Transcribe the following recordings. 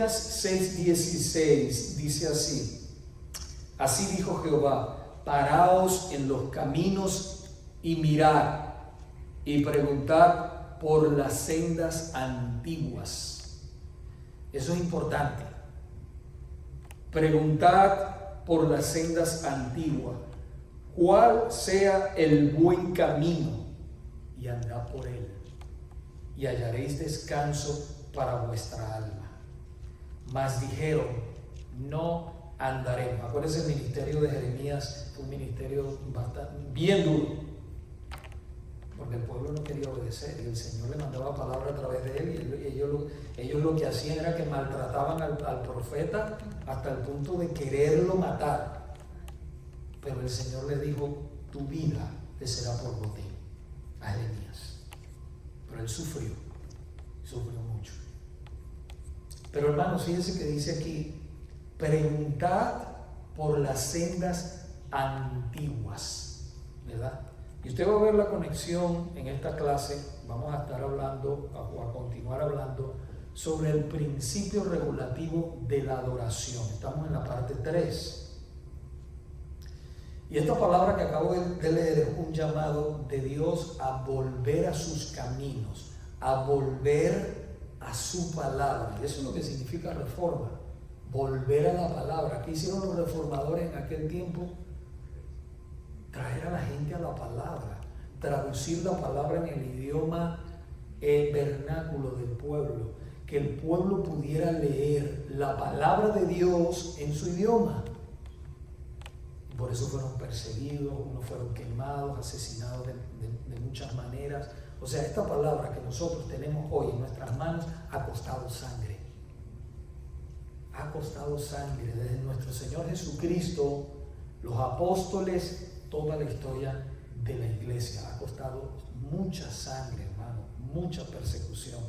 Jeremías 6:16 dice así: así dijo Jehová, paraos en los caminos y mirad y preguntad por las sendas antiguas. Eso es importante. Preguntad por las sendas antiguas, cuál sea el buen camino, y andad por él, y hallaréis descanso para vuestra alma. Mas dijeron, no andaremos. Acuérdense, el ministerio de Jeremías fue un ministerio bien duro, porque el pueblo no quería obedecer y el Señor le mandaba palabra a través de él, y ellos lo que hacían era que maltrataban al profeta hasta el punto de quererlo matar. Pero el Señor le dijo, tu vida te será por botín a Jeremías. Pero él sufrió mucho. Pero hermanos, fíjense que dice aquí, preguntad por las sendas antiguas, ¿verdad? Y usted va a ver la conexión en esta clase. Vamos a estar hablando, o a continuar hablando, sobre el principio regulativo de la adoración. Estamos en la parte 3. Y esta palabra que acabo de leer es un llamado de Dios a volver a sus caminos, a volver a su palabra. Y eso es lo que significa reforma, volver a la palabra. ¿Qué hicieron los reformadores en aquel tiempo? Traer a la gente a la palabra, traducir la palabra en el idioma vernáculo del pueblo, que el pueblo pudiera leer la palabra de Dios en su idioma. Por eso fueron perseguidos, unos fueron quemados, asesinados de muchas maneras. O sea, esta palabra que nosotros tenemos hoy en nuestras manos ha costado sangre. Ha costado sangre desde nuestro Señor Jesucristo, los apóstoles, toda la historia de la iglesia. Ha costado mucha sangre, hermano, mucha persecución.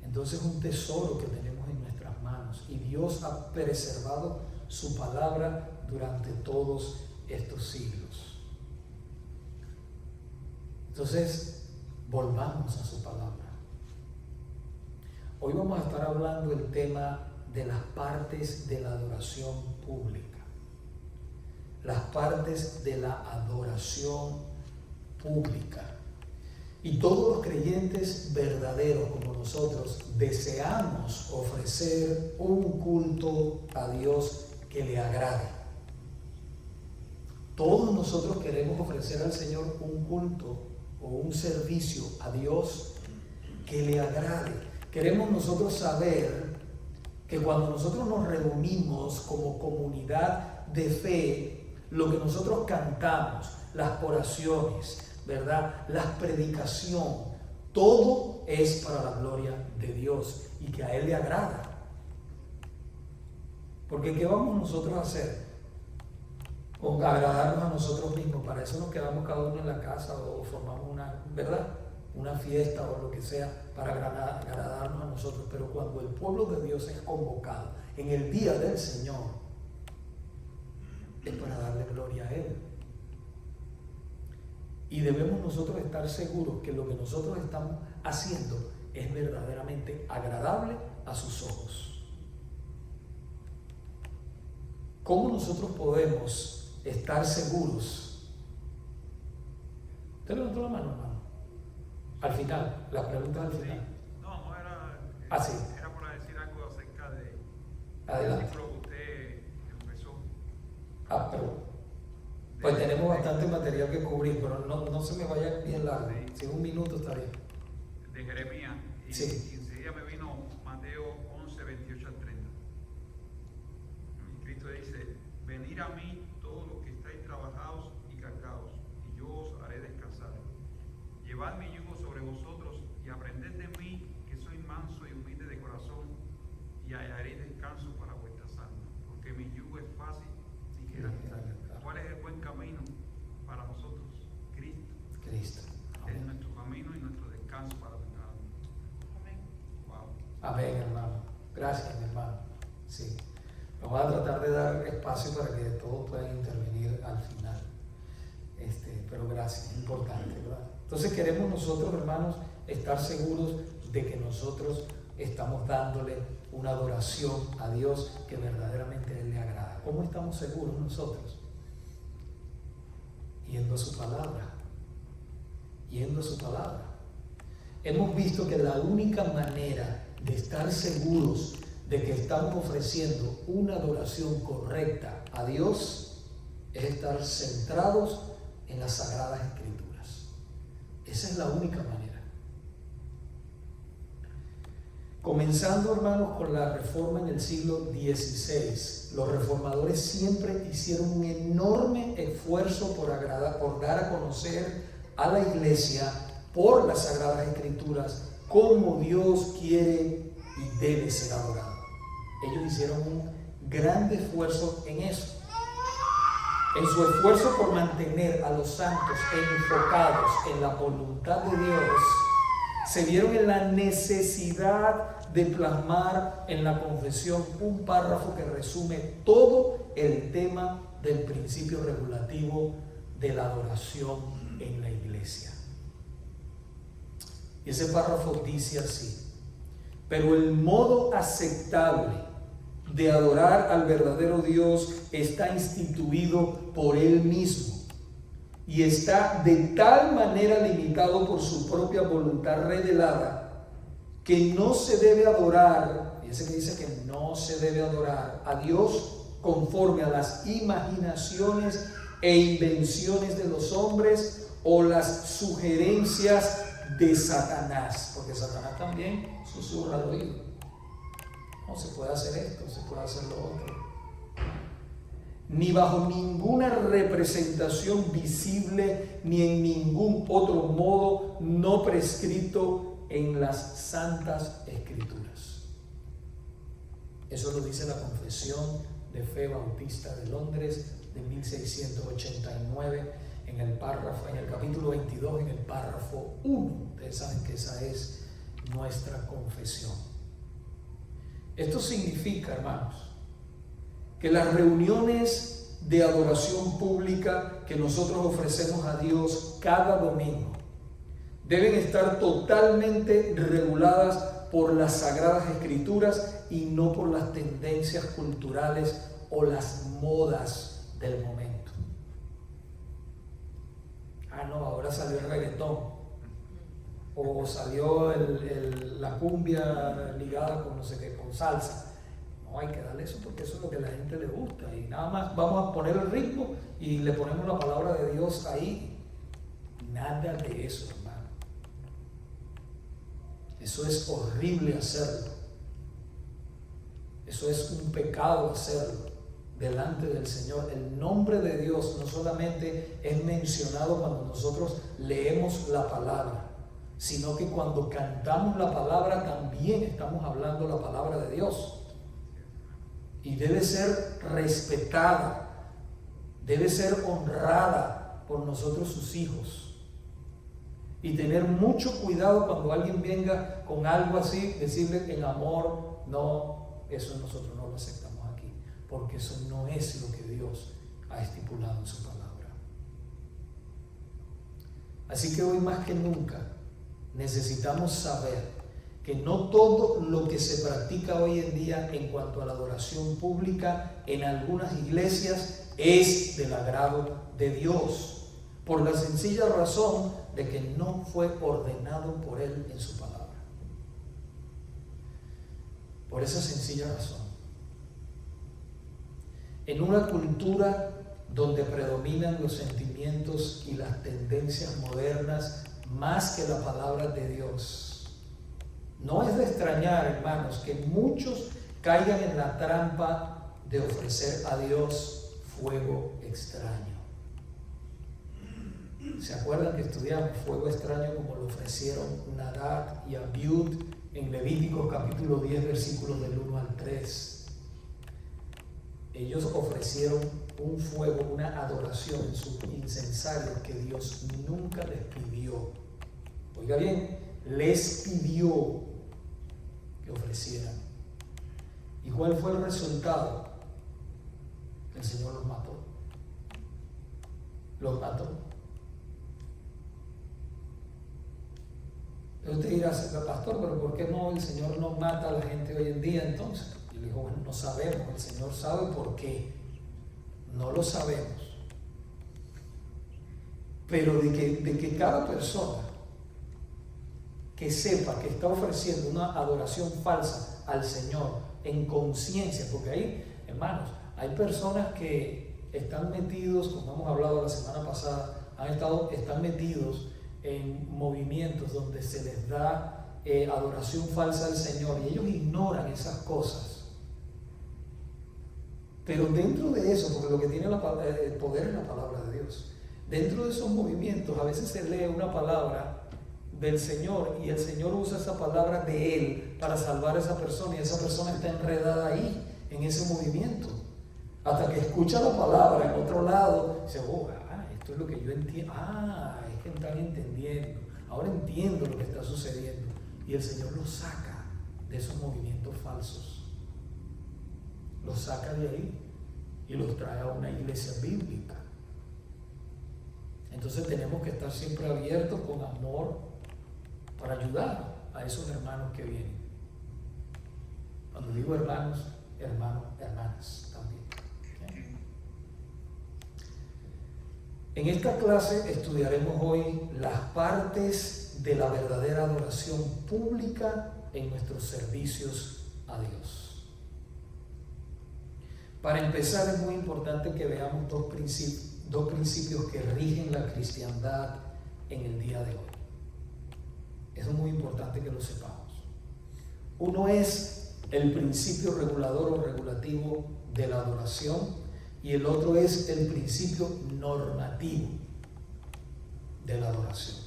Entonces es un tesoro que tenemos en nuestras manos y Dios ha preservado su palabra durante todos estos siglos. Entonces, volvamos a su palabra. Hoy vamos a estar hablando del tema de las partes de la adoración pública. Las partes de la adoración pública. Y todos los creyentes verdaderos como nosotros deseamos ofrecer un culto a Dios que le agrade. Todos nosotros queremos ofrecer al Señor un culto o un servicio a Dios que le agrade. Queremos nosotros saber que cuando nosotros nos reunimos como comunidad de fe, lo que nosotros cantamos, las oraciones, ¿verdad?, la predicación, todo es para la gloria de Dios y que a Él le agrada. Porque ¿qué vamos nosotros a hacer? Con agradarnos a nosotros mismos. Para eso nos quedamos cada uno en la casa o formamos una fiesta o lo que sea para agradarnos a nosotros. Pero cuando el pueblo de Dios es convocado en el día del Señor, es para darle gloria a Él. Y debemos nosotros estar seguros que lo que nosotros estamos haciendo es verdaderamente agradable a sus ojos. ¿Cómo nosotros podemos estar seguros? ¿Usted levantó la mano, hermano? Al final, la pregunta al final. No era. Sí. Era para decir algo acerca de. Adelante. El ciclo que usted empezó. Pero. Pues tenemos bastante material que cubrir, pero no se me vaya bien largo. Sí. Si un minuto está bien. De Jeremías. Y, Sí. y enseguida me vino Mateo 11, 28 al 30. Y Cristo dice: venid a mí todos los que estáis trabajados y cargados, y yo os haré descansar. Llevad mi yugo sobre vosotros y aprended de mí, que soy manso y humilde de corazón, y hallaréis descanso para vuestras almas, porque mi yugo es fácil y ligera. ¿Cuál es el buen camino para nosotros? Cristo. Amén. Es nuestro camino y nuestro descanso para nuestra alma. Amén. Wow. Amén, hermano. Gracias, mi hermano. Sí. Vamos a tratar de dar espacio para que todos puedan intervenir al final. Pero gracias, es importante, ¿verdad? Entonces queremos nosotros, hermanos, estar seguros de que nosotros estamos dándole una adoración a Dios que verdaderamente a Él le agrada. ¿Cómo estamos seguros nosotros? Yendo a su palabra. Yendo a su palabra. Hemos visto que la única manera de estar seguros de que estamos ofreciendo una adoración correcta a Dios es estar centrados en las Sagradas Escrituras. Esa es la única manera. Comenzando, hermanos, con la reforma en el siglo XVI, los reformadores siempre hicieron un enorme esfuerzo por dar a conocer a la iglesia por las Sagradas Escrituras cómo Dios quiere y debe ser adorado. Ellos hicieron un gran esfuerzo en eso. En su esfuerzo por mantener a los santos enfocados en la voluntad de Dios, se vieron en la necesidad de plasmar en la confesión un párrafo que resume todo el tema del principio regulativo de la adoración en la iglesia. Y ese párrafo dice así: pero el modo aceptable de adorar al verdadero Dios está instituido por Él mismo y está de tal manera limitado por su propia voluntad revelada que no se debe adorar, fíjense que dice que no se debe adorar a Dios conforme a las imaginaciones e invenciones de los hombres o las sugerencias de Satanás, porque Satanás también susurra al oído. No se puede hacer esto, se puede hacer lo otro. Ni bajo ninguna representación visible, ni en ningún otro modo no prescrito en las Santas Escrituras. Eso lo dice la Confesión de Fe Bautista de Londres de 1689 en el capítulo 22, en el párrafo 1. Ustedes saben que esa es nuestra confesión. Esto significa, hermanos, que las reuniones de adoración pública que nosotros ofrecemos a Dios cada domingo deben estar totalmente reguladas por las Sagradas Escrituras y no por las tendencias culturales o las modas del momento. No, ahora salió el reggaetón. O salió la cumbia ligada con no sé qué, con salsa. No, hay que darle eso porque eso es lo que a la gente le gusta. Y nada más vamos a poner el ritmo y le ponemos la palabra de Dios ahí. Nada de eso, hermano. Eso es horrible hacerlo. Eso es un pecado hacerlo delante del Señor. El nombre de Dios no solamente es mencionado cuando nosotros leemos la palabra, sino que cuando cantamos la palabra también estamos hablando la palabra de Dios. Y debe ser respetada, debe ser honrada por nosotros sus hijos. Y tener mucho cuidado cuando alguien venga con algo así, decirle en amor, no, eso nosotros no lo aceptamos aquí, porque eso no es lo que Dios ha estipulado en su palabra. Así que hoy más que nunca necesitamos saber que no todo lo que se practica hoy en día en cuanto a la adoración pública en algunas iglesias es del agrado de Dios, por la sencilla razón de que no fue ordenado por Él en su palabra. Por esa sencilla razón. En una cultura donde predominan los sentimientos y las tendencias modernas más que la palabra de Dios, no es de extrañar, hermanos, que muchos caigan en la trampa de ofrecer a Dios fuego extraño. ¿Se acuerdan que estudiamos fuego extraño como lo ofrecieron Nadab y Abiud en Levíticos capítulo 10 versículos del 1 al 3? Ellos ofrecieron un fuego, una adoración en su incensario que Dios nunca les pidió. Oiga bien, les pidió que ofrecieran. ¿Y cuál fue el resultado? El Señor los mató. Los mató. Entonces usted dirá, pastor, pero ¿por qué no el Señor no mata a la gente hoy en día entonces? Y le dijo, bueno, no sabemos, el Señor sabe por qué. No lo sabemos. Pero de que cada persona que sepa que está ofreciendo una adoración falsa al Señor en conciencia, porque ahí, hermanos, hay personas que están metidos, como hemos hablado la semana pasada, están metidos en movimientos donde se les da adoración falsa al Señor y ellos ignoran esas cosas. Pero dentro de eso, porque lo que tiene el poder es la palabra de Dios, dentro de esos movimientos a veces se lee una palabra del Señor y el Señor usa esa palabra de Él para salvar a esa persona y esa persona está enredada ahí, en ese movimiento, hasta que escucha la palabra en otro lado y dice, esto es lo que yo entiendo, es que están entendiendo, ahora entiendo lo que está sucediendo, y el Señor los saca de esos movimientos falsos, los saca de ahí y los trae a una iglesia bíblica. Entonces tenemos que estar siempre abiertos con amor para ayudar a esos hermanos que vienen. Cuando digo hermanos, hermanas también. ¿Okay? En esta clase estudiaremos hoy las partes de la verdadera adoración pública en nuestros servicios a Dios. Para empezar, es muy importante que veamos dos principios que rigen la cristiandad en el día de hoy. Eso es muy importante que lo sepamos. Uno es el principio regulador o regulativo de la adoración y el otro es el principio normativo de la adoración.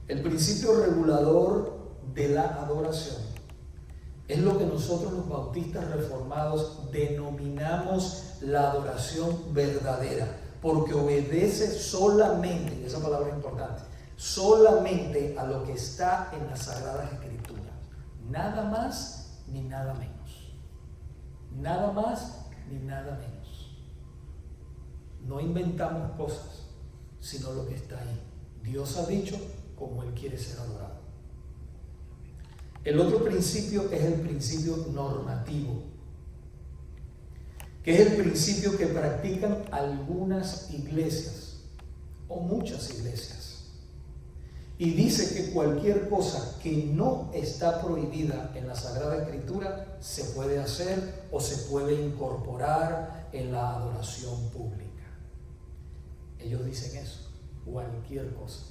El principio regulador de la adoración es lo que nosotros los bautistas reformados denominamos la adoración verdadera, porque obedece solamente, esa palabra es importante, solamente a lo que está en las Sagradas Escrituras, nada más ni nada menos, nada más ni nada menos. No inventamos cosas, sino lo que está ahí. Dios ha dicho como Él quiere ser adorado. El otro principio es el principio normativo, que es el principio que practican algunas iglesias o muchas iglesias. Y dice que cualquier cosa que no está prohibida en la Sagrada Escritura se puede hacer o se puede incorporar en la adoración pública. Ellos dicen eso, cualquier cosa.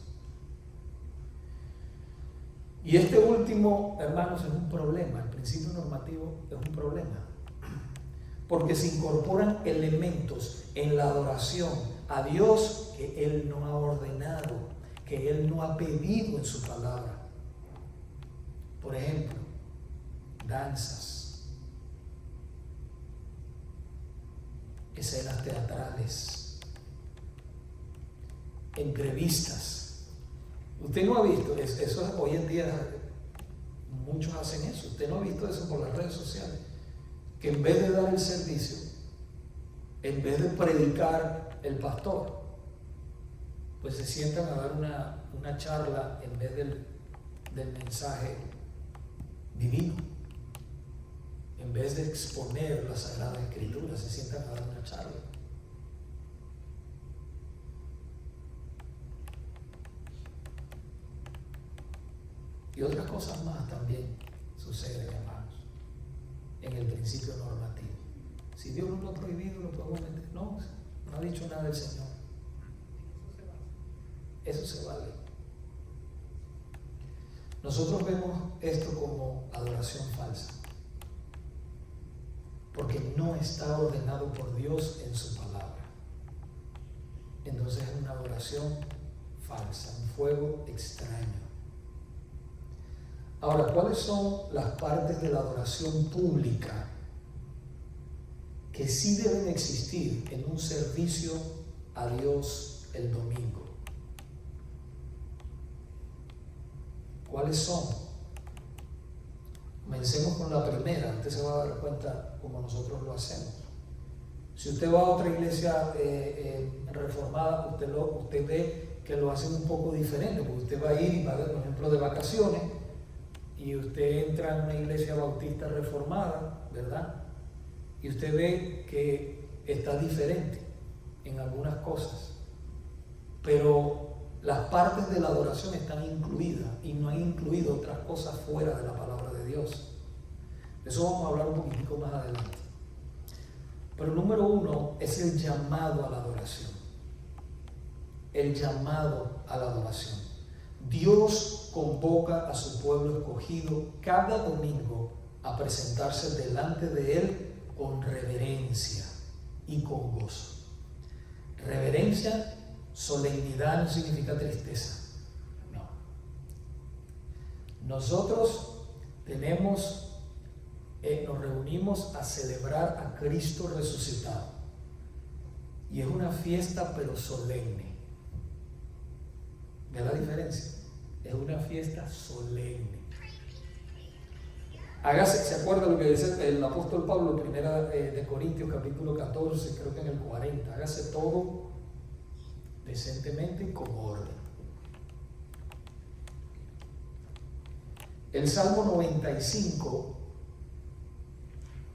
Y este último, hermanos, es un problema. El principio normativo es un problema. Porque se incorporan elementos en la adoración a Dios que Él no ha ordenado, que Él no ha pedido en su palabra. Por ejemplo, danzas, escenas teatrales, entrevistas. Usted no ha visto eso, hoy en día muchos hacen eso. Usted no ha visto eso por las redes sociales, que en vez de dar el servicio, en vez de predicar el pastor, pues se sientan a dar una charla en vez del mensaje divino. En vez de exponer las Sagradas Escrituras, se sientan a dar una charla. Y otras cosas más también suceden, hermanos, en el principio normativo. Si Dios no lo ha prohibido, lo podemos meter. No ha dicho nada el Señor. Eso se vale. Nosotros vemos esto como adoración falsa, porque no está ordenado por Dios en su palabra. Entonces es una adoración falsa, un fuego extraño. Ahora, ¿cuáles son las partes de la adoración pública que sí deben existir en un servicio a Dios el domingo? ¿Cuáles son? Comencemos con la primera. Usted se va a dar cuenta cómo nosotros lo hacemos. Si usted va a otra iglesia reformada, usted ve que lo hacen un poco diferente, porque usted va a ir, por ejemplo, de vacaciones, y usted entra en una iglesia bautista reformada, ¿verdad? Y usted ve que está diferente en algunas cosas, pero las partes de la adoración están incluidas y no han incluido otras cosas fuera de la palabra de Dios. De eso vamos a hablar un poquitico más adelante. Pero el número 1 es el llamado a la adoración. El llamado a la adoración. Dios convoca a su pueblo escogido cada domingo a presentarse delante de Él con reverencia y con gozo. Reverencia, solemnidad no significa tristeza. No. Nosotros nos reunimos a celebrar a Cristo resucitado. Y es una fiesta pero solemne. ¿Ve la diferencia? Es una fiesta solemne. ¿Se acuerda lo que dice el apóstol Pablo, primera de Corintios capítulo 14, creo que en el 40? Hágase todo decentemente y con orden. El Salmo 95,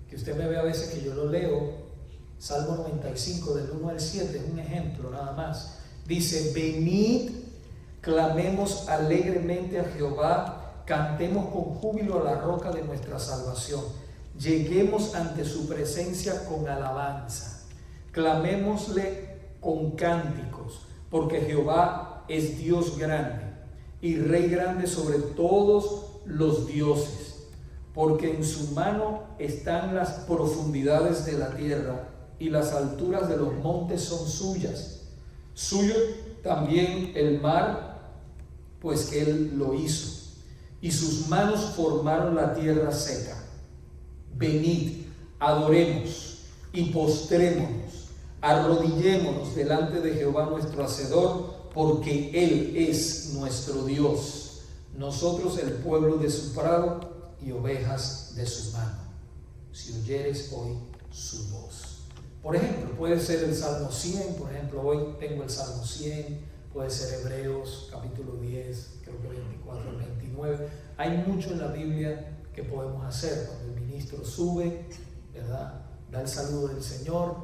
que usted me ve a veces que yo lo leo, Salmo 95 del 1 al 7, es un ejemplo nada más. Dice: venid, clamemos alegremente a Jehová, cantemos con júbilo a la roca de nuestra salvación. Lleguemos ante su presencia con alabanza. Clamémosle con cánticos, porque Jehová es Dios grande y Rey grande sobre todos los dioses. Porque en su mano están las profundidades de la tierra y las alturas de los montes son suyas. Suyo también el mar, pues que él lo hizo. Y sus manos formaron la tierra seca. Venid, adoremos y postrémonos, arrodillémonos delante de Jehová nuestro Hacedor, porque Él es nuestro Dios, nosotros el pueblo de su prado y ovejas de su mano. Si oyeres hoy su voz. Por ejemplo, puede ser el Salmo 100, por ejemplo, hoy tengo el Salmo 100, puede ser Hebreos capítulo 10, creo que 24 al 29. Hay mucho en la Biblia que podemos hacer. Cuando el ministro sube, ¿verdad?, da el saludo del Señor,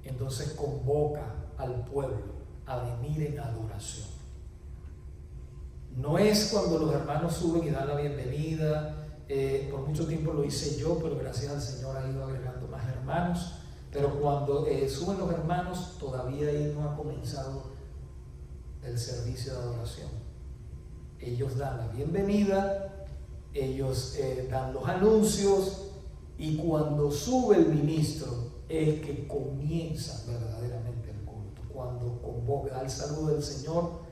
entonces convoca al pueblo a venir en adoración. No es cuando los hermanos suben y dan la bienvenida. Por mucho tiempo lo hice yo, pero gracias al Señor ha ido agregando más hermanos. Pero cuando suben los hermanos, todavía ahí no ha comenzado el servicio de adoración. Ellos dan la bienvenida, ellos dan los anuncios, y cuando sube el ministro es que comienza verdaderamente el culto. Cuando convoca, da el saludo del Señor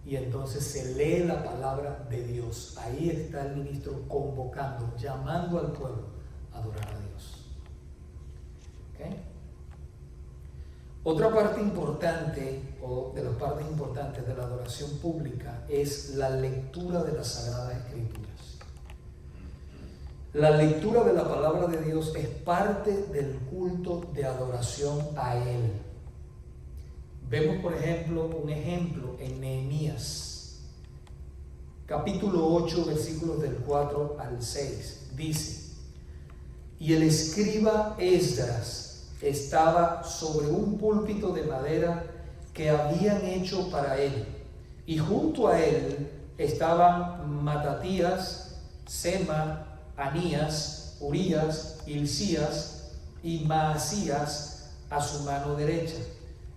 y entonces se lee la palabra de Dios. Ahí está el ministro convocando, llamando al pueblo a adorar a Dios. ¿Okay? Otra parte importante, o de las partes importantes de la adoración pública, es la lectura de las Sagradas Escrituras. La lectura de la palabra de Dios es parte del culto de adoración a Él. Vemos, por ejemplo, un ejemplo en Nehemías, capítulo 8, versículos del 4 al 6. Dice: y el escriba Esdras estaba sobre un púlpito de madera que habían hecho para él, y junto a él estaban Matatías, Sema, Anías, Urías, Hilcías y Maasías a su mano derecha,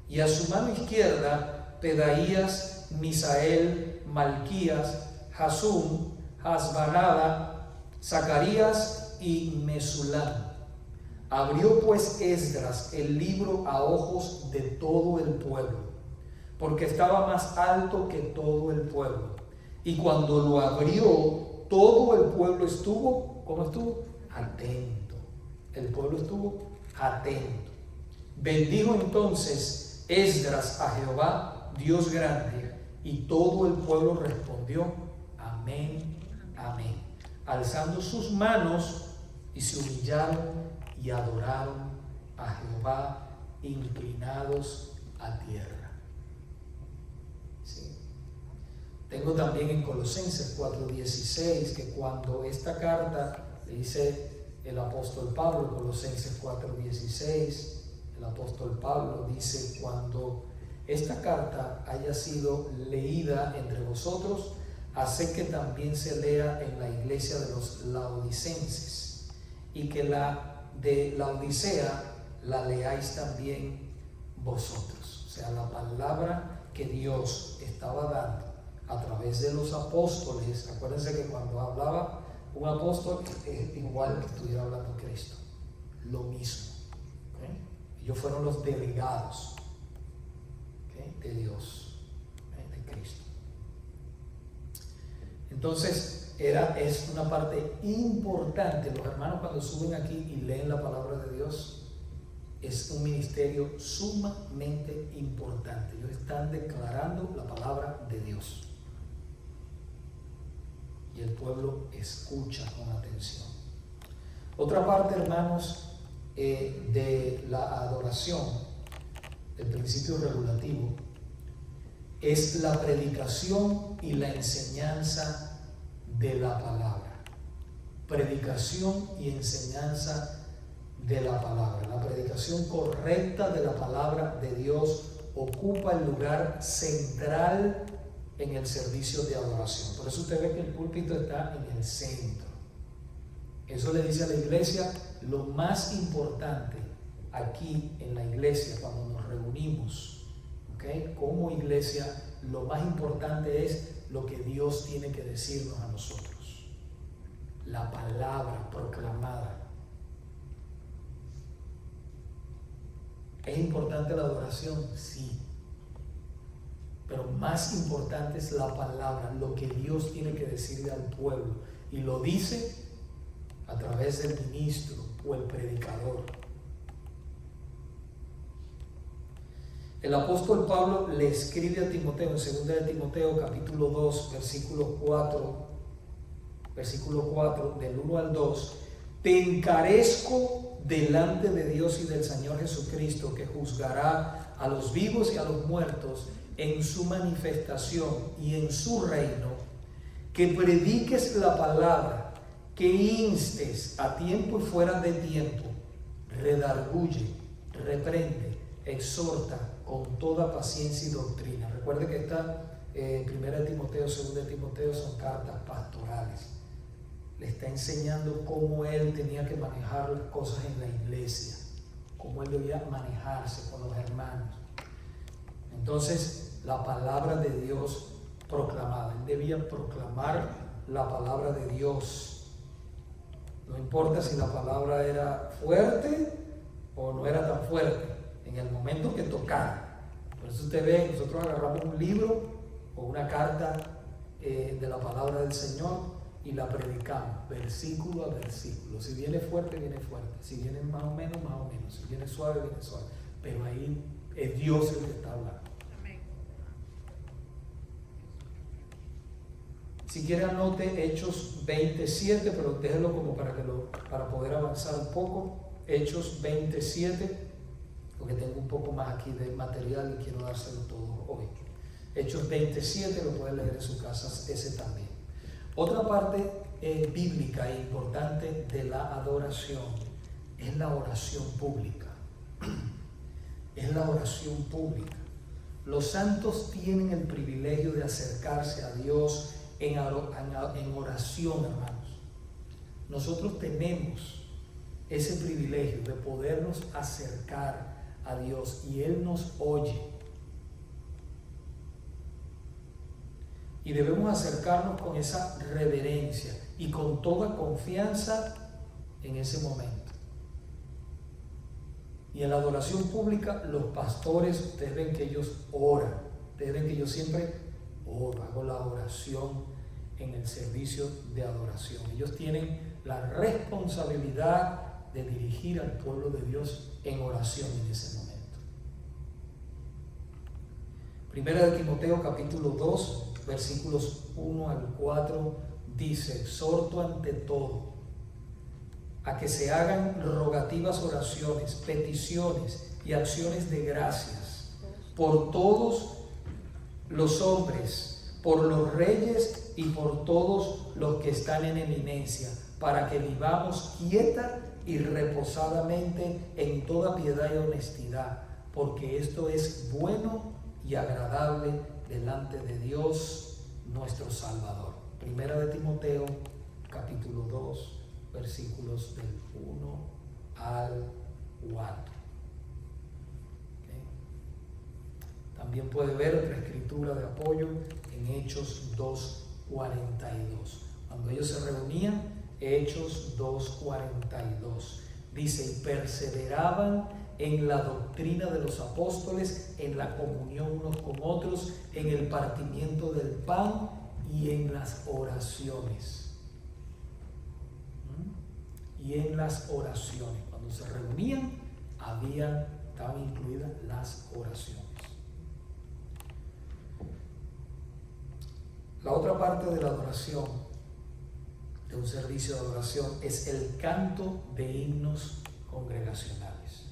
y a su mano izquierda Pedaías, Misael, Malquías, Hasum, Hasbanada, Zacarías y Mesulam. Abrió pues Esdras el libro a ojos de todo el pueblo, porque estaba más alto que todo el pueblo. Y cuando lo abrió, todo el pueblo estuvo, ¿cómo estuvo? Atento. El pueblo estuvo atento. Bendijo entonces Esdras a Jehová, Dios grande, y todo el pueblo respondió: amén, amén, alzando sus manos, y se humillaron y adoraron a Jehová, inclinados a tierra. ¿Sí? Tengo también en Colosenses 4:16, que cuando esta carta, le dice el apóstol Pablo, Colosenses 4:16, el apóstol Pablo dice: cuando esta carta haya sido leída entre vosotros, haced que también se lea en la iglesia de los laodicenses, y que la de Laodicea la leáis también vosotros. O sea, la palabra que Dios estaba dando a través de los apóstoles. Acuérdense que cuando hablaba un apóstol es igual que estuviera hablando Cristo, lo mismo. ¿Okay? Ellos fueron los delegados, ¿okay?, de Dios, ¿okay?, de Cristo. Entonces es una parte importante. Los hermanos, cuando suben aquí y leen la palabra de Dios, es un ministerio sumamente importante. Ellos están declarando la palabra de Dios y el pueblo escucha con atención. Otra parte, hermanos, de la adoración, el principio regulativo, es la predicación y la enseñanza de la palabra. Predicación y enseñanza de la palabra. La predicación correcta de la palabra de Dios ocupa el lugar central en el servicio de adoración. Por eso usted ve que el púlpito está en el centro. Eso le dice a la iglesia: lo más importante aquí en la iglesia, cuando nos reunimos, ¿okay?, como iglesia, lo más importante es lo que Dios tiene que decirnos a nosotros. La palabra proclamada. ¿Es importante la adoración? Sí. Pero más importante es la palabra, lo que Dios tiene que decirle al pueblo. Y lo dice a través del ministro o el predicador. El apóstol Pablo le escribe a Timoteo en 2 de Timoteo capítulo 2, versículo 4, del 1 al 2: te encarezco delante de Dios y del Señor Jesucristo, que juzgará a los vivos y a los muertos en su manifestación y en su reino, que prediques la palabra, que instes a tiempo y fuera de tiempo, redarguye, reprende, exhorta con toda paciencia y doctrina. Recuerde que esta 1 Timoteo, 2 Timoteo son cartas pastorales. Le está enseñando cómo él tenía que manejar las cosas en la iglesia, cómo él debía manejarse con los hermanos. Entonces, la palabra de Dios proclamada. Él debía proclamar la palabra de Dios. No importa si la palabra era fuerte o no era tan fuerte, en el momento que tocara. Por eso usted ve, nosotros agarramos un libro o una carta de la palabra del Señor y la predicamos versículo a versículo. Si viene fuerte, viene fuerte. Si viene más o menos, más o menos. Si viene suave, viene suave. Pero ahí es Dios el que está hablando. Si quiere, anote Hechos 27, pero déjelo como para poder avanzar un poco. Hechos 27, porque tengo un poco más aquí de material y quiero dárselo todo hoy. Hechos 27, lo puede leer en su casa, ese también. Otra parte bíblica e importante de la adoración es la oración pública. Es la oración pública. Los santos tienen el privilegio de acercarse a Dios en oración, hermanos. Nosotros tenemos ese privilegio de podernos acercar a Dios y Él nos oye. Y debemos acercarnos con esa reverencia y con toda confianza en ese momento. Y en la adoración pública, los pastores, ustedes ven que ellos oran. Ustedes ven que yo siempre oro, hago la oración en el servicio de adoración. Ellos tienen la responsabilidad de dirigir al pueblo de Dios en oración en ese momento. Primera de Timoteo capítulo 2, versículos 1 al 4 dice: exhorto ante todo a que se hagan rogativas oraciones, peticiones y acciones de gracias por todos los hombres, por los reyes y por todos los que están en eminencia, para que vivamos quieta y reposadamente en toda piedad y honestidad, porque esto es bueno y agradable delante de Dios nuestro Salvador. Primera de Timoteo, capítulo 2, versículos del 1 al 4. ¿Okay? También puede ver otra escritura de apoyo en Hechos 2:42. Cuando ellos se reunían, Hechos 2:42. Dice, y perseveraban en la doctrina de los apóstoles, en la comunión unos con otros, en el partimiento del pan y en las oraciones. Y en las oraciones. Cuando se reunían, estaban incluidas las oraciones. La otra parte de la adoración, de un servicio de adoración, es el canto de himnos congregacionales.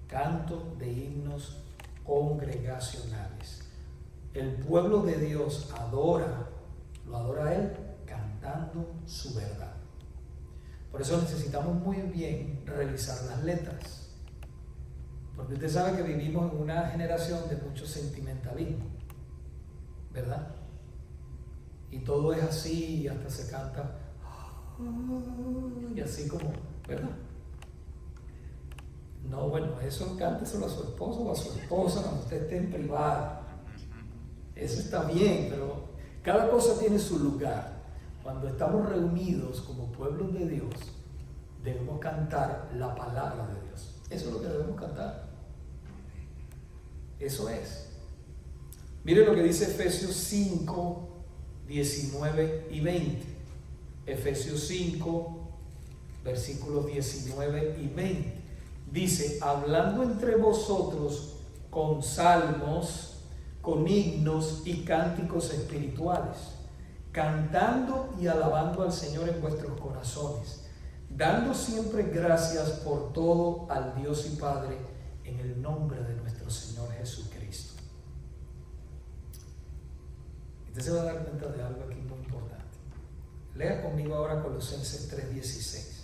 Canto de himnos congregacionales. El pueblo de Dios lo adora a Él cantando su verdad. Por eso necesitamos muy bien revisar las letras. Porque usted sabe que vivimos en una generación de mucho sentimentalismo, ¿verdad? Y todo es así, y hasta se canta, y así como, ¿verdad? No, bueno, eso cánteselo a su esposo o a su esposa cuando usted esté en privado. Eso está bien, pero cada cosa tiene su lugar. Cuando estamos reunidos como pueblos de Dios, debemos cantar la palabra de Dios. Eso es lo que debemos cantar. Eso es. Mire lo que dice Efesios 5, 19 y 20. Efesios 5, versículos 19 y 20. Dice, hablando entre vosotros con salmos, con himnos y cánticos espirituales, cantando y alabando al Señor en vuestros corazones, dando siempre gracias por todo al Dios y Padre en el nombre de nuestro Señor Jesucristo. Usted se va a dar cuenta de algo aquí muy importante. Lea conmigo ahora Colosenses 3:16.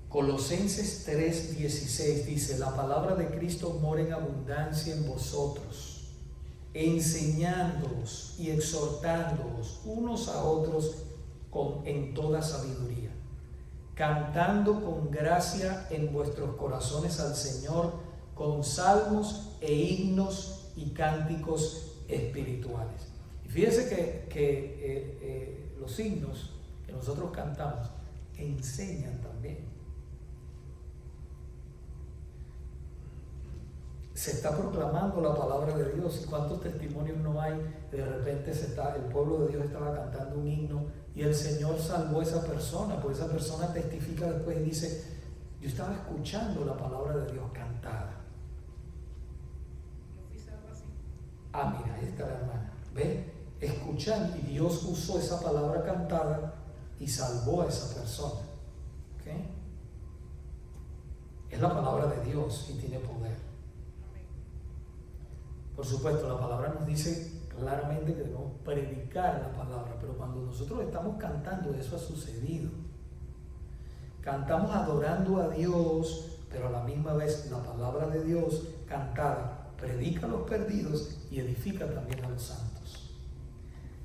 Colosenses 3:16 dice, la palabra de Cristo mora en abundancia en vosotros, enseñándoos y exhortándoos unos a otros en toda sabiduría, cantando con gracia en vuestros corazones al Señor con salmos e himnos y cánticos espirituales. Y fíjense que los himnos que nosotros cantamos enseñan también. Se está proclamando la palabra de Dios. ¿Y cuántos testimonios no hay? De repente el pueblo de Dios estaba cantando un himno y el Señor salvó a esa persona, pues esa persona testifica después y dice, yo estaba escuchando la palabra de Dios cantada. Mira, ahí está la hermana. ¿Ve? Escuchan, y Dios usó esa palabra cantada y salvó a esa persona. ¿Okay? Es la palabra de Dios y tiene poder. Por supuesto, la palabra nos dice claramente que debemos predicar la palabra, pero cuando nosotros estamos cantando, eso ha sucedido. Cantamos adorando a Dios, pero a la misma vez la palabra de Dios cantada predica a los perdidos y edifica también a los santos.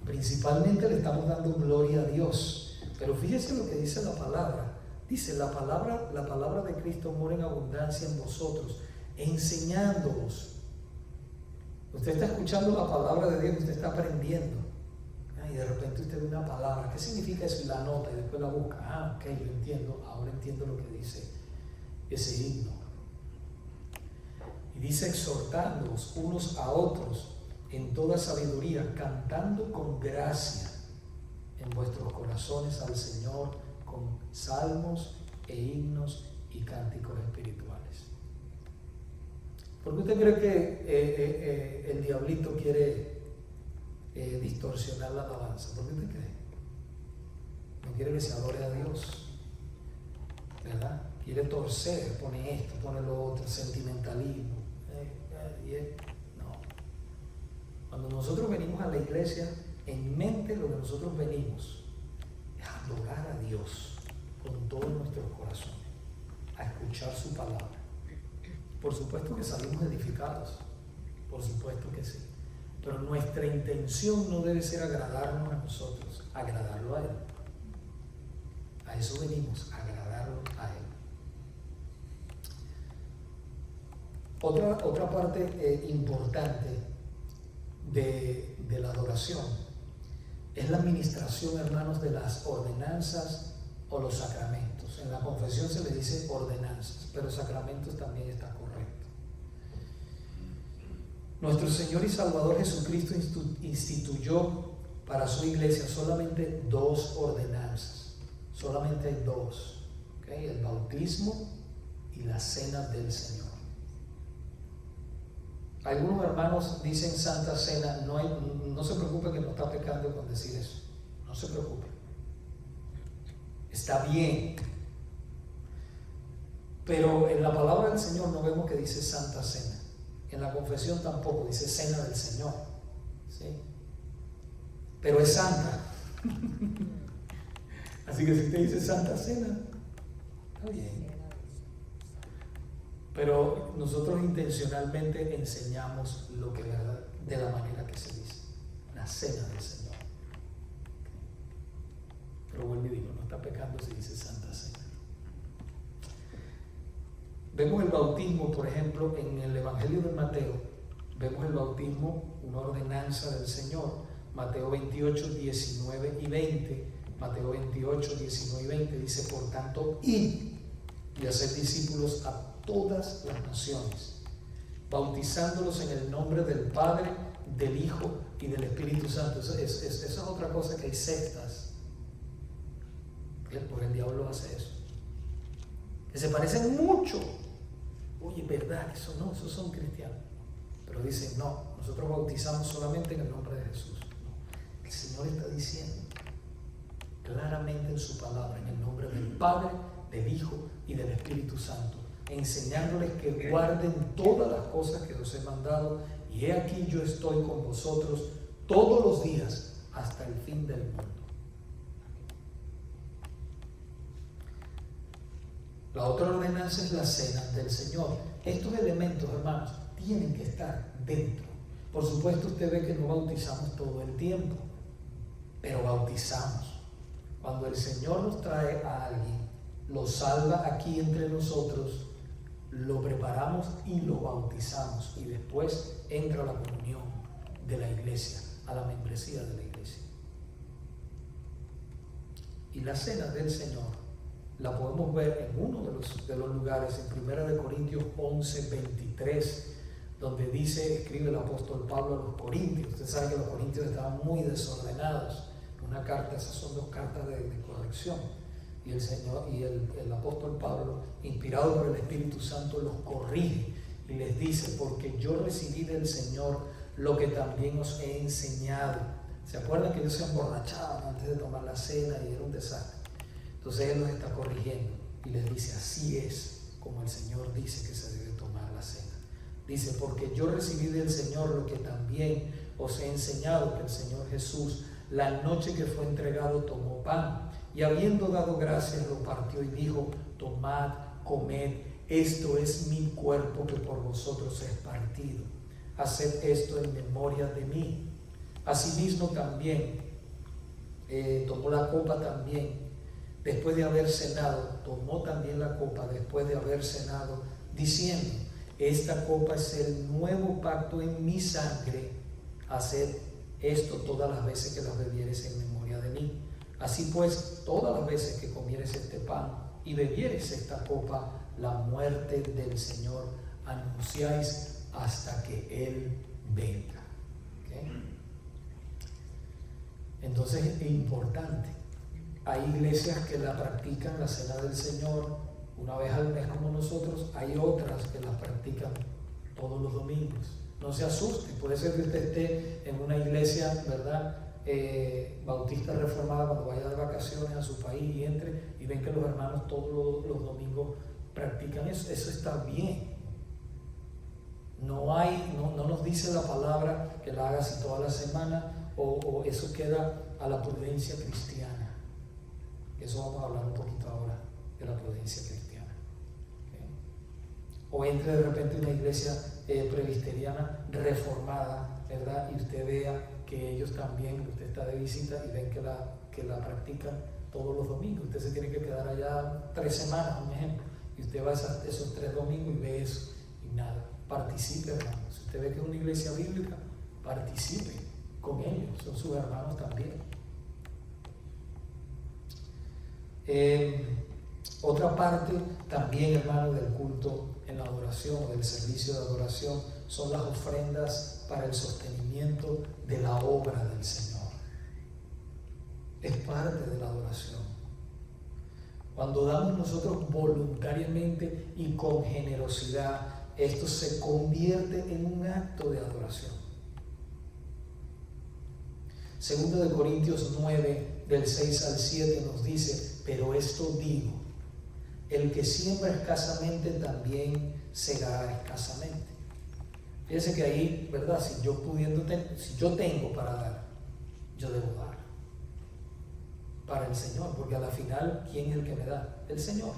Principalmente le estamos dando gloria a Dios, pero fíjese lo que dice la palabra. Dice, la palabra de Cristo mora en abundancia en vosotros, enseñándoos. Usted está escuchando la palabra de Dios, usted está aprendiendo. Y de repente usted ve una palabra. ¿Qué significa eso? Y la nota y después la busca. Ok, yo entiendo. Ahora entiendo lo que dice ese himno. Y dice exhortándoos unos a otros en toda sabiduría, cantando con gracia en vuestros corazones al Señor con salmos e himnos y cánticos espirituales. ¿Por qué usted cree que el diablito quiere distorsionar la alabanza? ¿Por qué usted cree? No quiere que se adore a Dios, ¿verdad? Quiere torcer, pone esto, pone lo otro, sentimentalismo. No. Cuando iglesia, en mente lo que nosotros venimos es adorar a Dios con todo nuestro corazón, a escuchar su palabra. Por supuesto que salimos edificados, por supuesto que sí, pero nuestra intención no debe ser agradarnos a nosotros, agradarlo a Él. A eso venimos, a agradarlo a Él. Otra parte importante de la adoración es la administración, hermanos, de las ordenanzas o los sacramentos. En la confesión se le dice ordenanzas, pero sacramentos también está correcto. Nuestro Señor y Salvador Jesucristo instituyó para su iglesia solamente 2 ordenanzas, solamente hay 2, ¿okay? El bautismo y la cena del Señor. Algunos hermanos dicen Santa Cena, no se preocupe que no está pecando con decir eso, no se preocupe, está bien, pero en la palabra del Señor no vemos que dice Santa Cena, en la confesión tampoco dice Cena del Señor, ¿sí? Pero es santa. Así que si te dice Santa Cena, está bien. Pero nosotros intencionalmente enseñamos lo que de la manera que se dice, la cena del Señor. Pero vuelvo y digo, no está pecando si dice Santa Cena. Vemos el bautismo, por ejemplo, en el Evangelio de Mateo. Vemos el bautismo, una ordenanza del Señor. Mateo 28, 19 y 20. Mateo 28, 19 y 20 dice, por tanto, id y haced discípulos a todas las naciones, bautizándolos en el nombre del Padre, del Hijo y del Espíritu Santo. Eso es otra cosa, que hay sectas. Porque el diablo hace eso. Que se parecen mucho. Oye, ¿verdad? Eso no, esos son cristianos. Pero dicen, no, nosotros bautizamos solamente en el nombre de Jesús. No. El Señor está diciendo claramente en su palabra, en el nombre del Padre, del Hijo y del Espíritu Santo, enseñándoles que guarden todas las cosas que os he mandado, y he aquí yo estoy con vosotros todos los días hasta el fin del mundo. La otra ordenanza es la cena del Señor. Estos elementos, hermanos, tienen que estar dentro. Por supuesto, usted ve que no bautizamos todo el tiempo, pero bautizamos. Cuando el Señor nos trae a alguien, lo salva aquí entre nosotros, lo preparamos y lo bautizamos, y después entra a la comunión de la iglesia, a la membresía de la iglesia. Y la cena del Señor la podemos ver en uno de los lugares, en 1 Corintios 11, 23, donde escribe el apóstol Pablo a los corintios. Usted sabe que los corintios estaban muy desordenados. Una carta, esas son 2 cartas de corrección. Y el Señor y el apóstol Pablo, inspirado por el Espíritu Santo, los corrige y les dice, porque yo recibí del Señor lo que también os he enseñado. ¿Se acuerdan que ellos se emborrachaban antes de tomar la cena y era un desastre? Entonces Él los está corrigiendo y les dice, así es como el Señor dice que se debe tomar la cena. Dice, porque yo recibí del Señor lo que también os he enseñado, que el Señor Jesús, la noche que fue entregado, tomó pan, y habiendo dado gracias, lo partió y dijo, tomad, comed, esto es mi cuerpo que por vosotros es partido. Haced esto en memoria de mí. Asimismo también, tomó la copa también, después de haber cenado, tomó también la copa después de haber cenado, diciendo, esta copa es el nuevo pacto en mi sangre, haced esto todas las veces que las bebieres en memoria de mí. Así pues, todas las veces que comieres este pan y bebieres esta copa, la muerte del Señor anunciáis hasta que Él venga. ¿Okay? Entonces es importante. Hay iglesias que la practican, la cena del Señor, una vez al mes como nosotros. Hay otras que la practican todos los domingos. No se asuste, puede ser que usted esté en una iglesia, ¿verdad?, bautista reformada, cuando vaya de vacaciones a su país y entre y ven que los hermanos todos los domingos practican eso. Eso está bien. No nos dice la palabra que la haga así toda la semana, o eso queda a la prudencia cristiana. Eso vamos a hablar un poquito ahora de la prudencia cristiana. ¿Okay? O entre de repente una iglesia presbiteriana reformada, ¿verdad? Y usted vea que ellos también, usted está de visita y ven que la practican todos los domingos. Usted se tiene que quedar allá 3 semanas, un ejemplo, y usted va a esos 3 domingos y ve eso y nada. Participe, hermano. Si usted ve que es una iglesia bíblica, participe con ellos, son sus hermanos también. Otra parte también, hermano, del culto en la adoración o del servicio de adoración son las ofrendas para el sostenimiento de la obra del Señor. Es parte de la adoración. Cuando damos nosotros voluntariamente y con generosidad, esto se convierte en un acto de adoración. Segundo de Corintios 9, del 6 al 7 nos dice: pero esto digo, el que siembra escasamente también segará escasamente. Fíjense que ahí, ¿verdad? Si yo tengo para dar, yo debo dar para el Señor, porque a la final, ¿quién es el que me da? El Señor.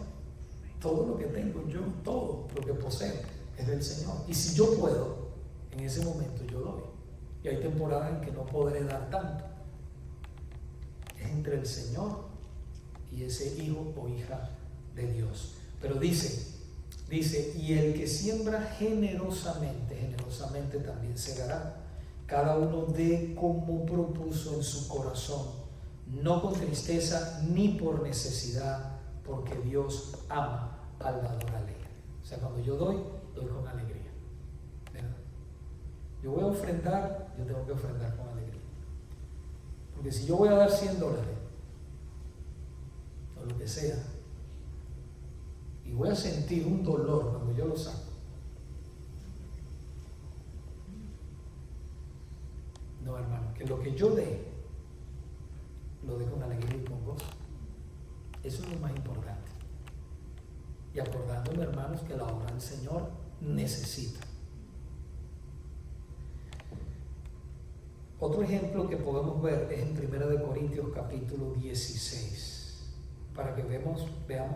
Todo lo que tengo yo, todo lo que poseo es del Señor. Y si yo puedo, en ese momento yo doy. Y hay temporadas en que no podré dar tanto. Es entre el Señor y ese hijo o hija de Dios. Pero dice, y el que siembra generosamente también segará. Cada uno dé como propuso en su corazón, no con tristeza ni por necesidad, porque Dios ama al dador alegre. O sea, cuando yo doy con alegría, ¿verdad? Yo voy a ofrendar, yo tengo que ofrendar con alegría. Porque si yo voy a dar $100 o lo que sea, y voy a sentir un dolor cuando yo lo saco, no, hermano, que lo que yo dé, lo dé con alegría y con gozo. Eso es lo más importante. Y acordándome, hermanos, que la obra del Señor necesita. Otro ejemplo que podemos ver es en 1 Corintios capítulo 16, para que veamos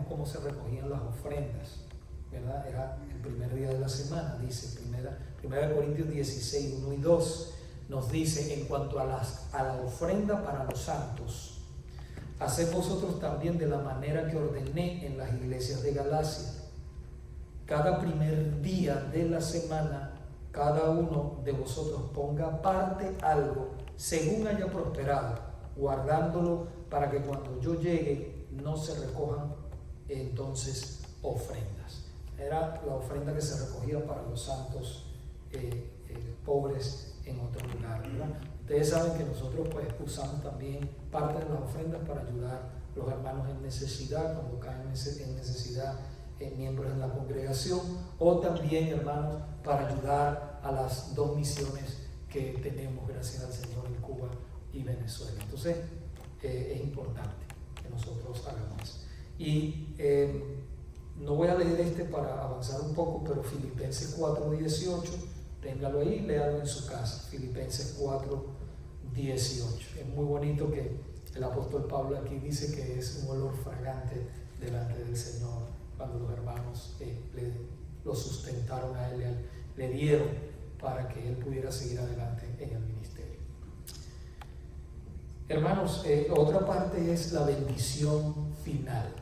cómo se recogían las ofrendas, ¿verdad? Era el primer día de la semana, dice 1 Corintios 16, 1 y 2, nos dice: en cuanto a la ofrenda para los santos, haced vosotros también de la manera que ordené en las iglesias de Galacia. Cada primer día de la semana, cada uno de vosotros ponga aparte algo según haya prosperado, guardándolo para que cuando yo llegue no se recojan entonces ofrendas. Era la ofrenda que se recogía para los santos pobres en otro lugar, ¿verdad? Ustedes saben que nosotros pues usamos también parte de las ofrendas para ayudar a los hermanos en necesidad, cuando caen en necesidad miembros en la congregación, o también, hermanos, para ayudar a las 2 misiones que tenemos, gracias al Señor, en Cuba y Venezuela. Entonces, es importante que nosotros hagamos eso. Y no voy a leer para avanzar un poco, pero Filipenses 4:18, téngalo ahí, léalo en su casa. Filipenses 4:18. Es muy bonito que el apóstol Pablo aquí dice que es un olor fragante delante del Señor, cuando los hermanos lo sustentaron a él, le dieron para que él pudiera seguir adelante en el ministerio. Hermanos, otra parte es la bendición final.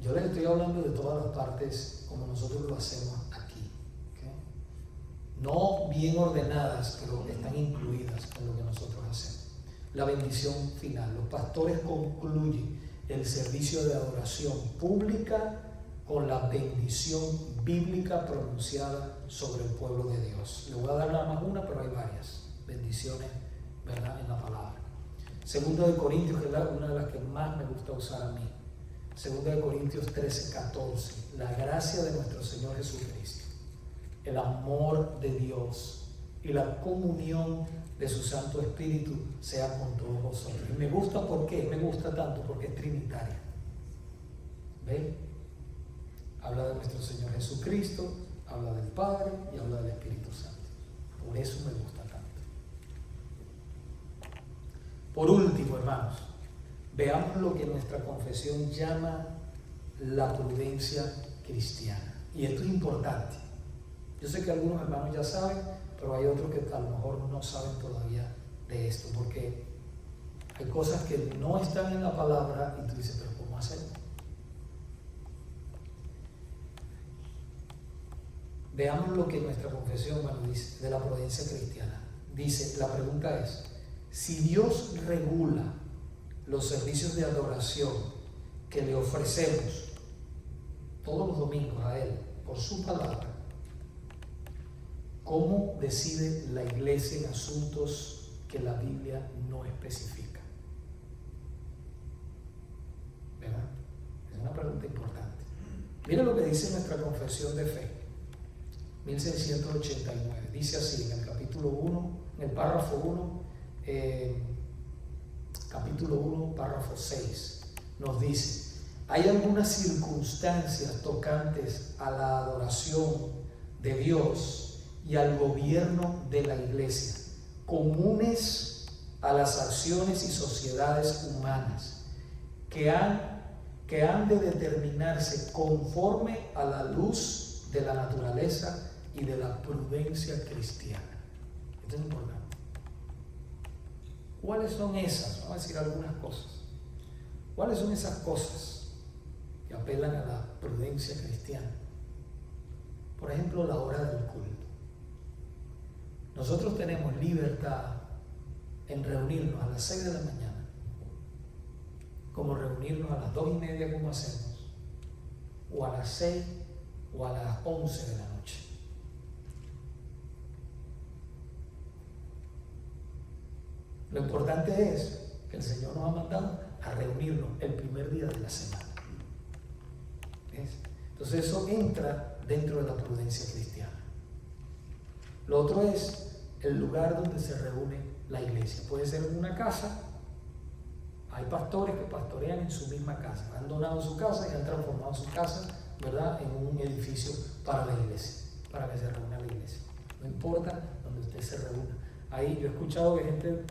Yo les estoy hablando de todas las partes como nosotros lo hacemos aquí, ¿okay? No bien ordenadas, pero están incluidas en lo que nosotros hacemos. La bendición final. Los pastores concluyen el servicio de adoración pública con la bendición bíblica pronunciada sobre el pueblo de Dios. Le voy a dar nada más una, pero hay varias bendiciones, ¿verdad?, en la palabra. Segunda de Corintios, que es una de las que más me gusta usar a mí. Segunda de Corintios 13:14. La gracia de nuestro Señor Jesucristo, el amor de Dios y la comunión de su Santo Espíritu sea con todos vosotros. Y me gusta, ¿por qué? Me gusta tanto porque es trinitaria. ¿Ven? Habla de nuestro Señor Jesucristo, habla del Padre y habla del Espíritu Santo. Por eso me gusta tanto. Por último, hermanos, veamos lo que nuestra confesión llama la prudencia cristiana. Y esto es importante. Yo sé que algunos hermanos ya saben, pero hay otros que a lo mejor no saben todavía de esto, porque hay cosas que no están en la palabra y tú dices, pero ¿cómo hacerlo? Veamos lo que nuestra confesión dice de la prudencia cristiana. Dice, la pregunta es, si Dios regula los servicios de adoración que le ofrecemos todos los domingos a Él por su palabra, ¿cómo decide la iglesia en asuntos que la Biblia no especifica? ¿Verdad? Es una pregunta importante. Mira lo que dice nuestra confesión de fe, 1689. Dice así en el capítulo 1, en el párrafo 1, capítulo 1, párrafo 6, nos dice: hay algunas circunstancias tocantes a la adoración de Dios y al gobierno de la iglesia, comunes a las acciones y sociedades humanas, que han de determinarse conforme a la luz de la naturaleza y de la prudencia cristiana. Esto es importante. ¿Cuáles son esas? Vamos a decir algunas cosas. ¿Cuáles son esas cosas que apelan a la prudencia cristiana? Por ejemplo, la hora del culto. Nosotros tenemos libertad en reunirnos a las 6 de la mañana, como reunirnos a las 2:30 como hacemos, o a las 6 o a las 11 de la noche. Lo importante es que el Señor nos ha mandado a reunirnos el primer día de la semana. ¿Ves? Entonces eso entra dentro de la prudencia cristiana. Lo otro es el lugar donde se reúne la iglesia. Puede ser en una casa. Hay pastores que pastorean en su misma casa. Han donado su casa y han transformado su casa, ¿verdad?, en un edificio para la iglesia, para que se reúna la iglesia. No importa donde usted se reúna. Ahí yo he escuchado que gente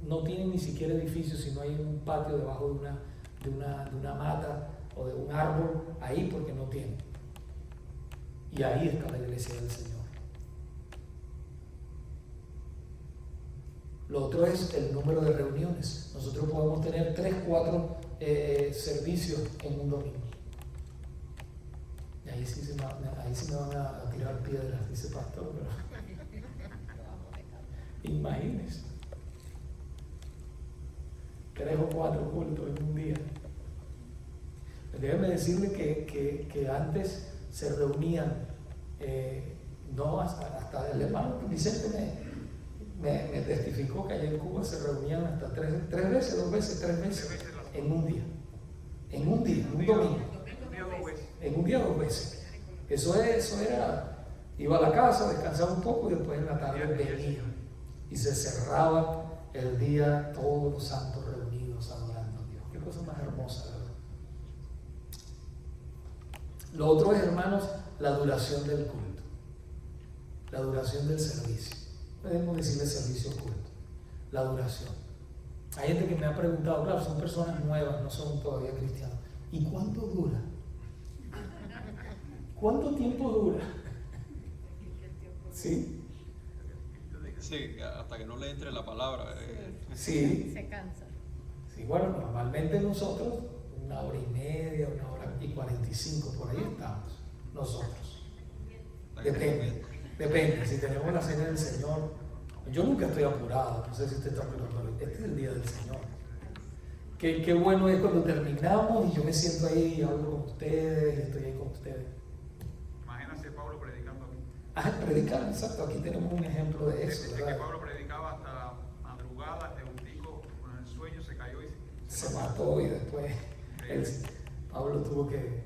no tiene ni siquiera edificio, sino hay un patio debajo de una mata o de un árbol, ahí porque no tiene. Y ahí está la iglesia del Señor. Lo otro es el número de reuniones. Nosotros podemos tener 3, 4 servicios en un domingo. Y ahí sí me van a tirar piedras, dice pastor, pero imagínense. 3 o 4 cultos en un día. Déjeme decirle que antes se reunían, no hasta el hermano Vicente me testificó que allá en Cuba se reunían hasta 3 veces, 2 veces, 3 veces en un día. En un domingo. En un día 2 veces. Eso era, iba a la casa, descansaba un poco y después en la tarde venía. Y se cerraba el día todos los santos reunidos adorando a Dios. Qué cosa más hermosa, ¿verdad? Lo otro es, hermanos, la duración del culto, la duración del servicio. Podemos decirle servicio culto, la duración. Hay gente que me ha preguntado, claro, son personas nuevas, no son todavía cristianos. ¿Y cuánto dura? ¿Cuánto tiempo dura? ¿Sí? Sí, hasta que no le entre la palabra. Sí. Se cansa. Sí, bueno, normalmente nosotros 1:30, 1:45, por ahí estamos, nosotros. Depende, si tenemos la cena del Señor. Yo nunca estoy apurado, no sé si usted está apurado, pero este es el día del Señor. Qué bueno es cuando terminamos y yo me siento ahí y hablo con ustedes, estoy ahí con ustedes. Imagínate Pablo predicando aquí. Predicar, exacto, aquí tenemos un ejemplo de eso, Desde que ¿verdad? Pablo predicaba hasta la madrugada, Eutico con el sueño se cayó y Se mató y después Pablo tuvo que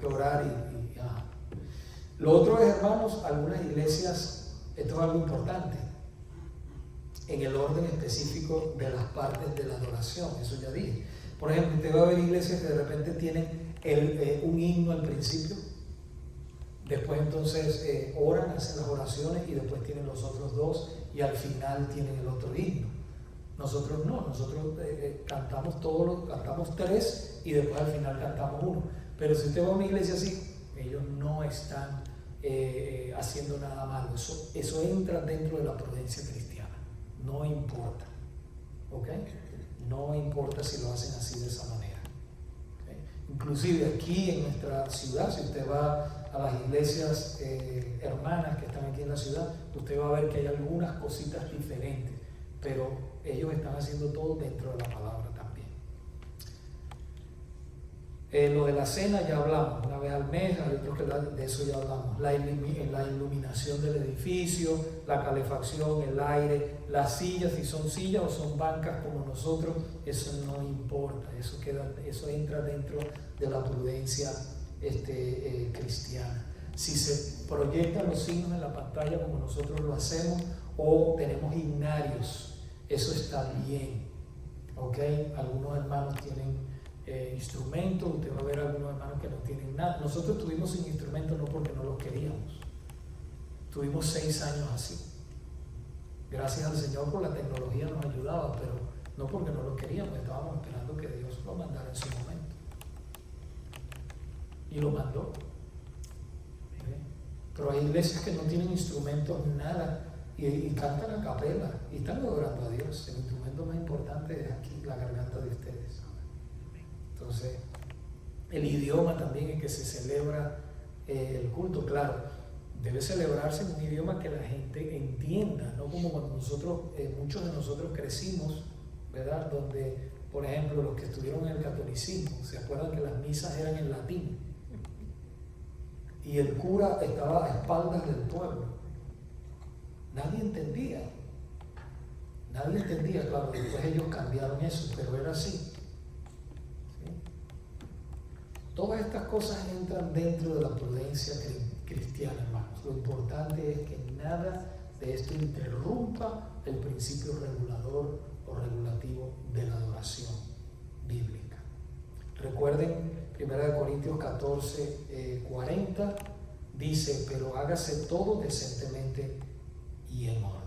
orar y Lo otro es, hermanos, algunas iglesias, esto es algo importante, en el orden específico de las partes de la adoración, eso ya dije. Por ejemplo, usted va a ver iglesias que de repente tienen un himno al principio, después entonces oran, hacen las oraciones y después tienen los otros 2 y al final tienen el otro himno. Nosotros no, nosotros cantamos todos, cantamos 3 y después al final cantamos 1. Pero si usted va a una iglesia así, ellos no están haciendo nada malo. Eso entra dentro de la prudencia cristiana. No importa, ¿ok? No importa si lo hacen así de esa manera. ¿Okay? Inclusive aquí en nuestra ciudad, si usted va a las iglesias hermanas que están aquí en la ciudad, usted va a ver que hay algunas cositas diferentes, pero ellos están haciendo todo dentro de la palabra también. Lo de la cena ya hablamos, una vez al mes, yo creo que de eso ya hablamos. La iluminación del edificio, la calefacción, el aire, las sillas, si son sillas o son bancas como nosotros, eso no importa, eso entra dentro de la prudencia cristiana. Si se proyectan los signos en la pantalla como nosotros lo hacemos, o tenemos himnarios, eso está bien, ¿ok? Algunos hermanos tienen instrumentos, usted va a ver algunos hermanos que no tienen nada. Nosotros estuvimos sin instrumentos no porque no los queríamos, tuvimos 6 años así. Gracias al Señor por la tecnología nos ayudaba, pero no porque no lo queríamos, estábamos esperando que Dios lo mandara en su momento. Y lo mandó. ¿Okay? Pero hay iglesias que no tienen instrumentos, nada, y cantan a capela, y están adorando a Dios. El instrumento más importante es aquí, la garganta de ustedes. Entonces, el idioma también en que se celebra el culto, claro, debe celebrarse en un idioma que la gente entienda, no como cuando nosotros, muchos de nosotros crecimos, ¿verdad? Donde, por ejemplo, los que estuvieron en el catolicismo, se acuerdan que las misas eran en latín y el cura estaba a espaldas del pueblo. Nadie entendía, claro, después ellos cambiaron eso, pero era así. ¿Sí? Todas estas cosas entran dentro de la prudencia cristiana, hermanos. Lo importante es que nada de esto interrumpa el principio regulador o regulativo de la adoración bíblica. Recuerden, 1 Corintios 14, 40 dice, pero hágase todo decentemente y en orden.